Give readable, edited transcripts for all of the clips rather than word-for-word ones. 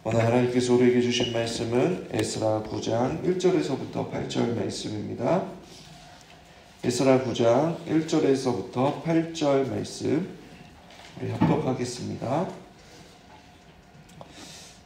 오늘 하나님께서 우리에게 주신 말씀은 에스라 9장 1절에서부터 8절 말씀입니다. 에스라 9장 1절에서부터 8절 말씀 우리 합독하겠습니다.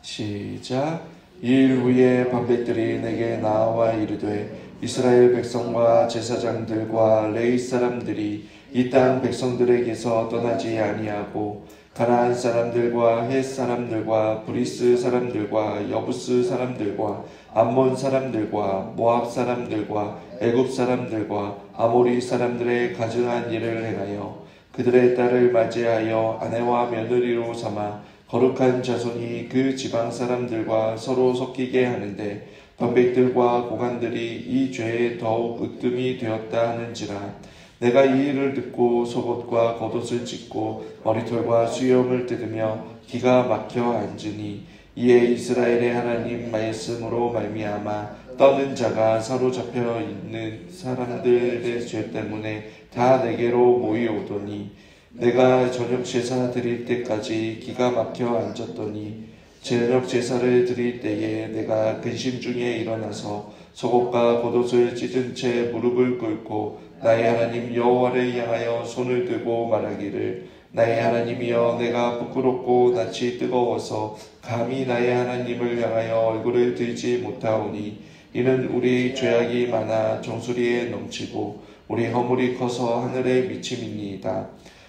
시작. 이일 후에 반백들이 내게 나와 이르되 이스라엘 백성과 제사장들과 레위 사람들이 이 땅 백성들에게서 떠나지 아니하고 가나안 사람들과 헷 사람들과 브리스 사람들과 여부스 사람들과 암몬 사람들과 모압 사람들과 애굽 사람들과 아모리 사람들의 가증한 일을 행하여 그들의 딸을 맞이하여 아내와 며느리로 삼아 거룩한 자손이 그 지방 사람들과 서로 섞이게 하는데 반백들과 고관들이 이 죄에 더욱 으뜸이 되었다 하는지라. 내가 이 일을 듣고 속옷과 겉옷을 찢고 머리털과 수염을 뜯으며 기가 막혀 앉으니 이에 이스라엘의 하나님 말씀으로 말미암아 떠는 자가 사로잡혀 있는 사람들의 죄 때문에 다 내게로 모이오더니 내가 저녁 제사 드릴 때까지 기가 막혀 앉았더니 저녁 제사를 드릴 때에 내가 근심 중에 일어나서 속옷과 겉옷을 찢은 채 무릎을 꿇고 나의 하나님 여호와를 향하여 손을 들고 말하기를 나의 하나님이여 내가 부끄럽고 낯이 뜨거워서 감히 나의 하나님을 향하여 얼굴을 들지 못하오니 이는 우리 죄악이 많아 정수리에 넘치고 우리 허물이 커서 하늘에 미침이니이다.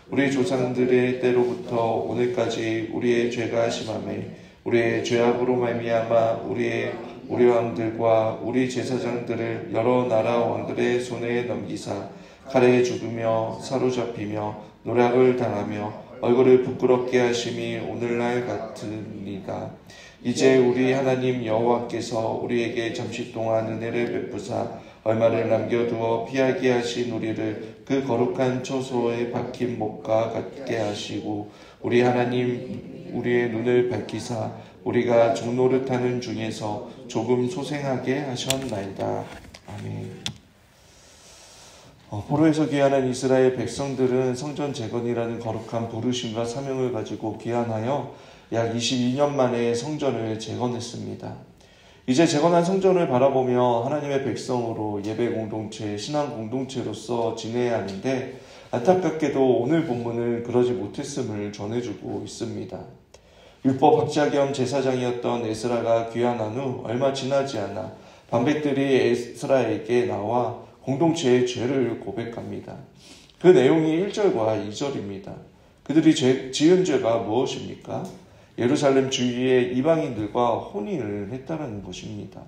우리 조상들의 때로부터 오늘까지 우리의 죄가 심하매 우리의 죄악으로 말미암아 우리 왕들과 우리 제사장들을 여러 나라 왕들의 손에 넘기사 칼에 죽으며 사로잡히며 노략을 당하며 얼굴을 부끄럽게 하심이 오늘날 같으니이다. 이제 우리 하나님 여호와께서 우리에게 잠시 동안 은혜를 베푸사 얼마를 남겨두어 피하게 하신 우리를 그 거룩한 처소에 박힌 목과 같게 하시고 우리 하나님 우리의 눈을 밝히사 우리가 종노릇하는 중에서 조금 소생하게 하셨나이다. 아멘. 포로에서 귀환한 이스라엘 백성들은 성전 재건이라는 거룩한 부르심과 사명을 가지고 귀환하여 약 22년 만에 성전을 재건했습니다. 이제 재건한 성전을 바라보며 하나님의 백성으로 예배 공동체, 신앙 공동체로서 지내야 하는데 안타깝게도 오늘 본문은 그러지 못했음을 전해주고 있습니다. 율법 학자 겸 제사장이었던 에스라가 귀환한 후 얼마 지나지 않아 반백들이 에스라에게 나와 공동체의 죄를 고백합니다. 그 내용이 1절과 2절입니다. 그들이 지은 죄가 무엇입니까? 예루살렘 주위의 이방인들과 혼인을 했다는 것입니다.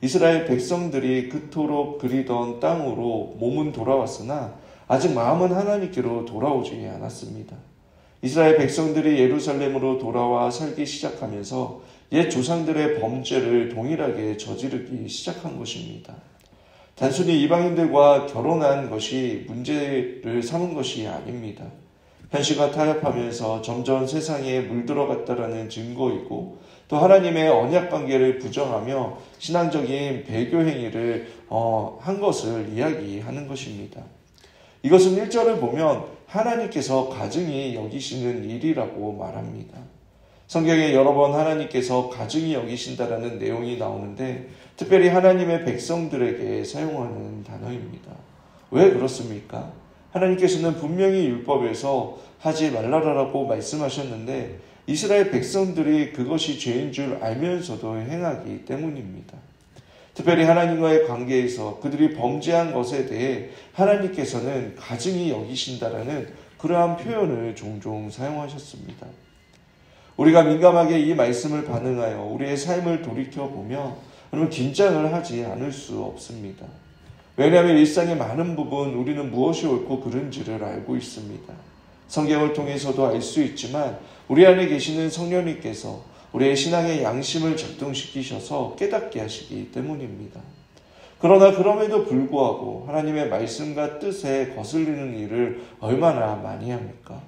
이스라엘 백성들이 그토록 그리던 땅으로 몸은 돌아왔으나 아직 마음은 하나님께로 돌아오지 않았습니다. 이스라엘 백성들이 예루살렘으로 돌아와 살기 시작하면서 옛 조상들의 범죄를 동일하게 저지르기 시작한 것입니다. 단순히 이방인들과 결혼한 것이 문제를 삼은 것이 아닙니다. 현실과 타협하면서 점점 세상에 물들어갔다라는 증거이고 또 하나님의 언약관계를 부정하며 신앙적인 배교 행위를 한 것을 이야기하는 것입니다. 이것은 1절을 보면 하나님께서 가증히 여기시는 일이라고 말합니다. 성경에 여러 번 하나님께서 가증히 여기신다라는 내용이 나오는데 특별히 하나님의 백성들에게 사용하는 단어입니다. 왜 그렇습니까? 하나님께서는 분명히 율법에서 하지 말라라고 말씀하셨는데 이스라엘 백성들이 그것이 죄인 줄 알면서도 행하기 때문입니다. 특별히 하나님과의 관계에서 그들이 범죄한 것에 대해 하나님께서는 가증히 여기신다라는 그러한 표현을 종종 사용하셨습니다. 우리가 민감하게 이 말씀을 반응하여 우리의 삶을 돌이켜보면 여러분 긴장을 하지 않을 수 없습니다. 왜냐하면 일상의 많은 부분 우리는 무엇이 옳고 그른지를 알고 있습니다. 성경을 통해서도 알 수 있지만 우리 안에 계시는 성령님께서 우리의 신앙의 양심을 작동시키셔서 깨닫게 하시기 때문입니다. 그러나 그럼에도 불구하고 하나님의 말씀과 뜻에 거슬리는 일을 얼마나 많이 합니까?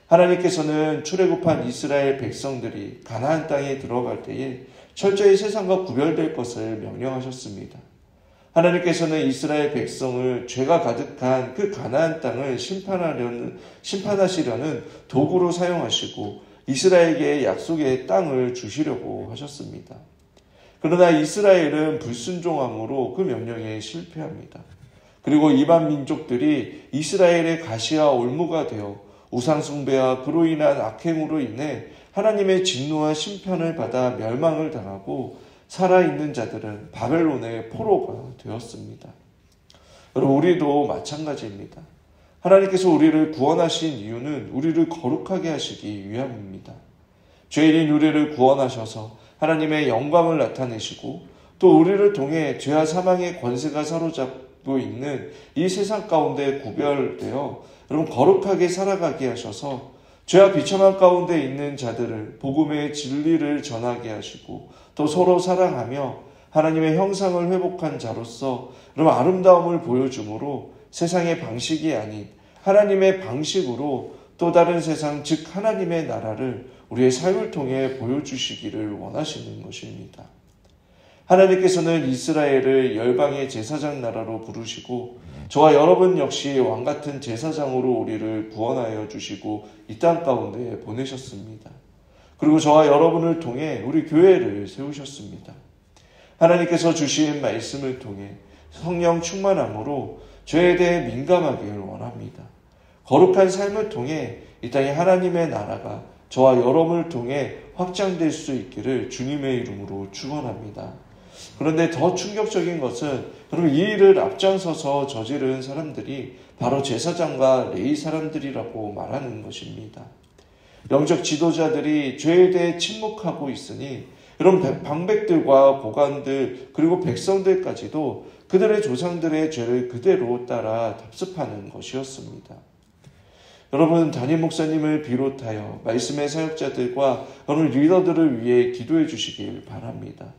하나님께서는 출애굽한 이스라엘 백성들이 가나안 땅에 들어갈 때에 철저히 세상과 구별될 것을 명령하셨습니다. 하나님께서는 이스라엘 백성을 죄가 가득한 그 가나안 땅을 심판하시려는 도구로 사용하시고 이스라엘에게 약속의 땅을 주시려고 하셨습니다. 그러나 이스라엘은 불순종함으로 그 명령에 실패합니다. 그리고 이방 민족들이 이스라엘의 가시와 올무가 되어 우상숭배와 그로 인한 악행으로 인해 하나님의 진노와 심판을 받아 멸망을 당하고 살아있는 자들은 바벨론의 포로가 되었습니다. 여러분, 우리도 마찬가지입니다. 하나님께서 우리를 구원하신 이유는 우리를 거룩하게 하시기 위함입니다. 죄인인 우리를 구원하셔서 하나님의 영광을 나타내시고 또 우리를 통해 죄와 사망의 권세가 사로잡고 있는 이 세상 가운데 구별되어 여러분 거룩하게 살아가게 하셔서 죄와 비천함 가운데 있는 자들을 복음의 진리를 전하게 하시고 또 서로 사랑하며 하나님의 형상을 회복한 자로서 여러분 아름다움을 보여주므로 세상의 방식이 아닌 하나님의 방식으로 또 다른 세상 즉 하나님의 나라를 우리의 삶을 통해 보여주시기를 원하시는 것입니다. 하나님께서는 이스라엘을 열방의 제사장 나라로 부르시고 저와 여러분 역시 왕같은 제사장으로 우리를 구원하여 주시고 이 땅 가운데 보내셨습니다. 그리고 저와 여러분을 통해 우리 교회를 세우셨습니다. 하나님께서 주신 말씀을 통해 성령 충만함으로 죄에 대해 민감하기를 원합니다. 거룩한 삶을 통해 이 땅에 하나님의 나라가 저와 여러분을 통해 확장될 수 있기를 주님의 이름으로 축원합니다. 그런데 더 충격적인 것은 여러분 이 일을 앞장서서 저지른 사람들이 바로 제사장과 레위 사람들이라고 말하는 것입니다. 영적 지도자들이 죄에 대해 침묵하고 있으니 여러분 방백들과 고관들 그리고 백성들까지도 그들의 조상들의 죄를 그대로 따라 답습하는 것이었습니다. 여러분 담임 목사님을 비롯하여 말씀의 사역자들과 여러분 리더들을 위해 기도해 주시길 바랍니다.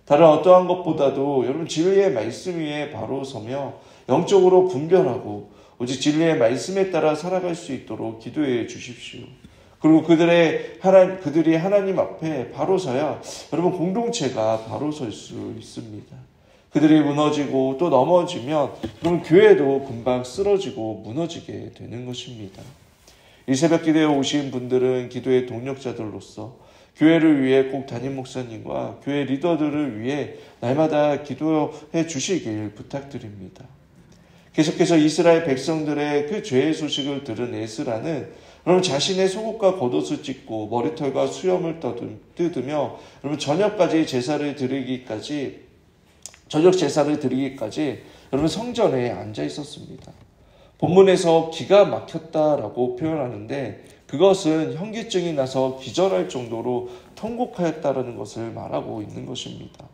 다른 어떠한 것보다도 여러분 진리의 말씀 위에 바로 서며 영적으로 분별하고 오직 진리의 말씀에 따라 살아갈 수 있도록 기도해 주십시오. 그리고 그들이 하나님 앞에 바로 서야 여러분 공동체가 바로 설 수 있습니다. 그들이 무너지고 또 넘어지면 그럼 교회도 금방 쓰러지고 무너지게 되는 것입니다. 이 새벽 기도에 오신 분들은 기도의 동력자들로서 교회를 위해 꼭 담임 목사님과 교회 리더들을 위해 날마다 기도해 주시길 부탁드립니다. 계속해서 이스라엘 백성들의 그 죄의 소식을 들은 에스라는 여러분 자신의 속옷과 겉옷을 찢고 머리털과 수염을 뜯으며 여러분 저녁 제사를 드리기까지 여러분 성전에 앉아 있었습니다. 본문에서 기가 막혔다라고 표현하는데 그것은 현기증이 나서 기절할 정도로 통곡하였다라는 것을 말하고 있는 것입니다.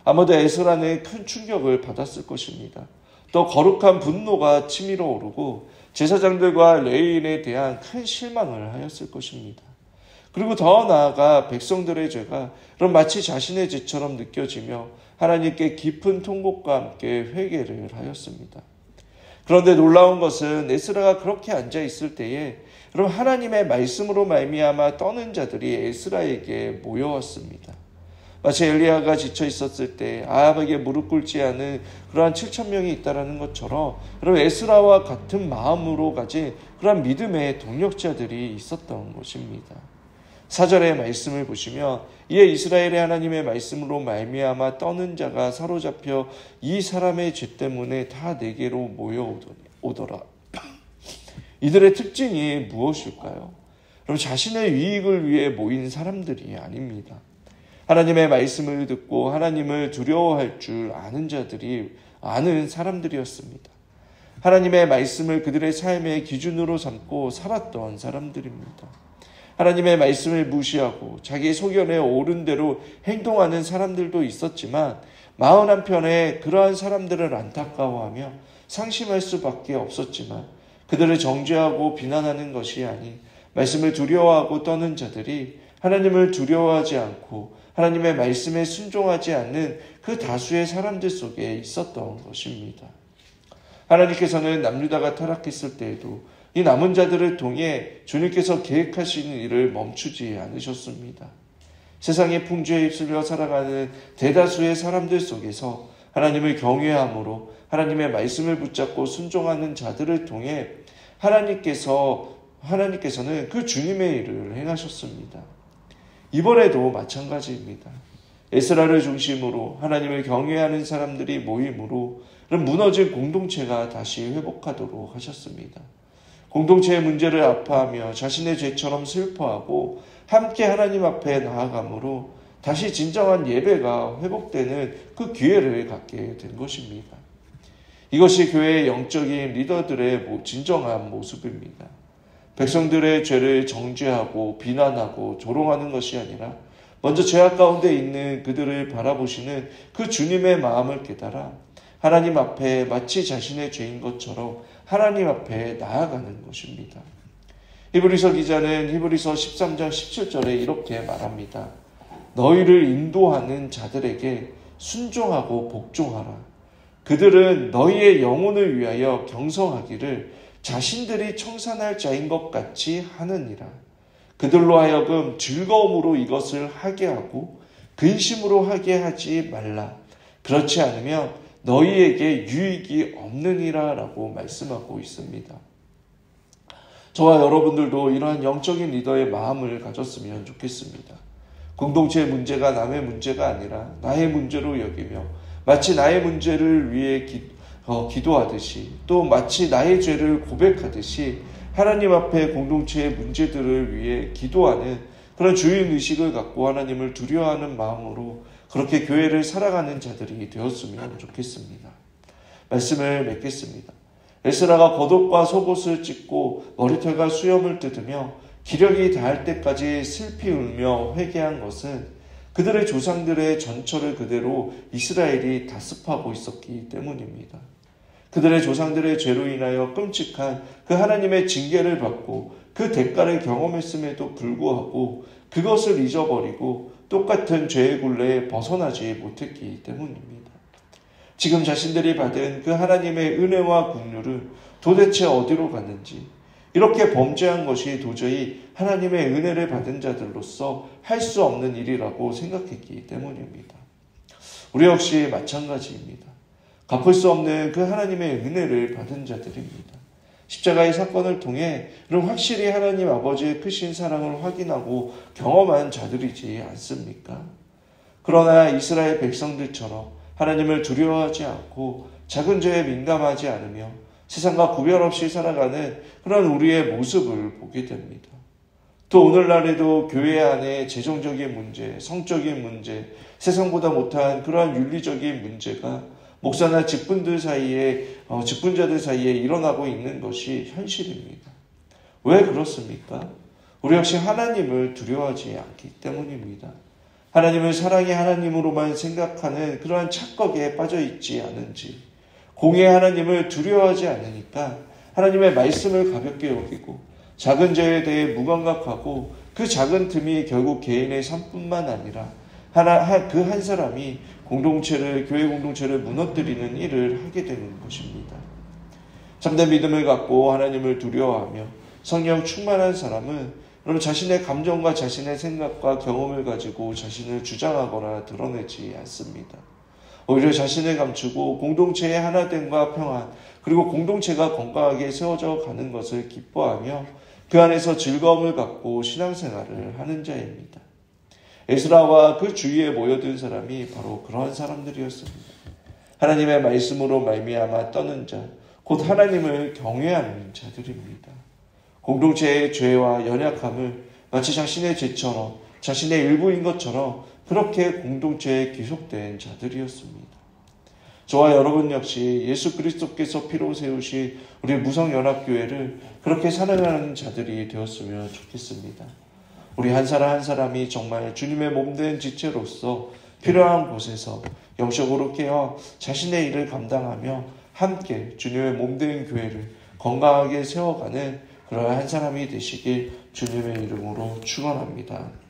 아마도 에스라는 큰 충격을 받았을 것입니다. 또 거룩한 분노가 치밀어 오르고 제사장들과 레위인에 대한 큰 실망을 하였을 것입니다. 그리고 더 나아가 백성들의 죄가 마치 자신의 죄처럼 느껴지며 하나님께 깊은 통곡과 함께 회개를 하였습니다. 그런데 놀라운 것은 에스라가 그렇게 앉아 있을 때에 여러분 하나님의 말씀으로 말미암아 떠는 자들이 에스라에게 모여왔습니다. 마치 엘리야가 지쳐 있었을 때 아합에게 무릎 꿇지 않은 그러한 7,000명이 있다라는 것처럼 여러분 에스라와 같은 마음으로 가진 그러한 믿음의 동력자들이 있었던 것입니다. 4절의 말씀을 보시면 이에 이스라엘의 하나님의 말씀으로 말미암아 떠는 자가 사로잡혀 이 사람의 죄 때문에 다 내게로 모여오더라. 이들의 특징이 무엇일까요? 여러분 자신의 유익을 위해 모인 사람들이 아닙니다. 하나님의 말씀을 듣고 하나님을 두려워할 줄 아는 사람들이었습니다. 하나님의 말씀을 그들의 삶의 기준으로 삼고 살았던 사람들입니다. 하나님의 말씀을 무시하고 자기 소견에 옳은 대로 행동하는 사람들도 있었지만 마음 한편에 그러한 사람들을 안타까워하며 상심할 수밖에 없었지만 그들을 정죄하고 비난하는 것이 아닌 말씀을 두려워하고 떠는 자들이 하나님을 두려워하지 않고 하나님의 말씀에 순종하지 않는 그 다수의 사람들 속에 있었던 것입니다. 하나님께서는 남유다가 타락했을 때에도 이 남은 자들을 통해 주님께서 계획하시는 일을 멈추지 않으셨습니다. 세상의 풍조에 휩쓸려 살아가는 대다수의 사람들 속에서 하나님을 경외함으로 하나님의 말씀을 붙잡고 순종하는 자들을 통해 하나님께서 하나님께서는 그 주님의 일을 행하셨습니다. 이번에도 마찬가지입니다. 에스라를 중심으로 하나님을 경외하는 사람들이 모임으로 무너진 공동체가 다시 회복하도록 하셨습니다. 공동체의 문제를 아파하며 자신의 죄처럼 슬퍼하고 함께 하나님 앞에 나아감으로 다시 진정한 예배가 회복되는 그 기회를 갖게 된 것입니다. 이것이 교회의 영적인 리더들의 진정한 모습입니다. 백성들의 죄를 정죄하고 비난하고 조롱하는 것이 아니라 먼저 죄악 가운데 있는 그들을 바라보시는 그 주님의 마음을 깨달아 하나님 앞에 마치 자신의 죄인 것처럼 하나님 앞에 나아가는 것입니다. 히브리서 기자는 히브리서 13장 17절에 이렇게 말합니다. 너희를 인도하는 자들에게 순종하고 복종하라. 그들은 너희의 영혼을 위하여 경성하기를 자신들이 청산할 자인 것 같이 하느니라. 그들로 하여금 즐거움으로 이것을 하게 하고 근심으로 하게 하지 말라. 그렇지 않으면 너희에게 유익이 없느니라 라고 말씀하고 있습니다. 저와 여러분들도 이러한 영적인 리더의 마음을 가졌으면 좋겠습니다. 공동체의 문제가 남의 문제가 아니라 나의 문제로 여기며 마치 나의 문제를 위해 기도하듯이 또 마치 나의 죄를 고백하듯이 하나님 앞에 공동체의 문제들을 위해 기도하는 그런 주인의식을 갖고 하나님을 두려워하는 마음으로 그렇게 교회를 살아가는 자들이 되었으면 좋겠습니다. 말씀을 맺겠습니다. 에스라가 겉옷과 속옷을 찢고 머리털과 수염을 뜯으며 기력이 다할 때까지 슬피 울며 회개한 것은 그들의 조상들의 전처를 그대로 이스라엘이 다습하고 있었기 때문입니다. 그들의 조상들의 죄로 인하여 끔찍한 그 하나님의 징계를 받고 그 대가를 경험했음에도 불구하고 그것을 잊어버리고 똑같은 죄의 굴레에 벗어나지 못했기 때문입니다. 지금 자신들이 받은 그 하나님의 은혜와 긍휼을 도대체 어디로 갔는지 이렇게 범죄한 것이 도저히 하나님의 은혜를 받은 자들로서 할 수 없는 일이라고 생각했기 때문입니다. 우리 역시 마찬가지입니다. 갚을 수 없는 그 하나님의 은혜를 받은 자들입니다. 십자가의 사건을 통해 그럼 확실히 하나님 아버지의 크신 사랑을 확인하고 경험한 자들이지 않습니까? 그러나 이스라엘 백성들처럼 하나님을 두려워하지 않고 작은 죄에 민감하지 않으며 세상과 구별 없이 살아가는 그런 우리의 모습을 보게 됩니다. 또 오늘날에도 교회 안에 재정적인 문제, 성적인 문제, 세상보다 못한 그러한 윤리적인 문제가 목사나 직분자들 사이에 일어나고 있는 것이 현실입니다. 왜 그렇습니까? 우리 역시 하나님을 두려워하지 않기 때문입니다. 하나님을 사랑의 하나님으로만 생각하는 그러한 착각에 빠져 있지 않은지, 공의 하나님을 두려워하지 않으니까 하나님의 말씀을 가볍게 여기고 작은 죄에 대해 무감각하고 그 작은 틈이 결국 개인의 삶뿐만 아니라 그 한 사람이 교회 공동체를 무너뜨리는 일을 하게 되는 것입니다. 참된 믿음을 갖고 하나님을 두려워하며 성령 충만한 사람은 여러분 자신의 감정과 자신의 생각과 경험을 가지고 자신을 주장하거나 드러내지 않습니다. 오히려 자신을 감추고 공동체의 하나됨과 평안 그리고 공동체가 건강하게 세워져 가는 것을 기뻐하며 그 안에서 즐거움을 갖고 신앙생활을 하는 자입니다. 에스라와 그 주위에 모여든 사람이 바로 그러한 사람들이었습니다. 하나님의 말씀으로 말미암아 떠는 자, 곧 하나님을 경외하는 자들입니다. 공동체의 죄와 연약함을 마치 자신의 죄처럼 자신의 일부인 것처럼 그렇게 공동체에 귀속된 자들이었습니다. 저와 여러분 역시 예수 그리스도께서 피로 세우신 우리 무성연합교회를 그렇게 살아가는 자들이 되었으면 좋겠습니다. 우리 한 사람 한 사람이 정말 주님의 몸된 지체로서 필요한 곳에서 영적으로 깨어 자신의 일을 감당하며 함께 주님의 몸된 교회를 건강하게 세워가는 그러한 한 사람이 되시길 주님의 이름으로 축원합니다.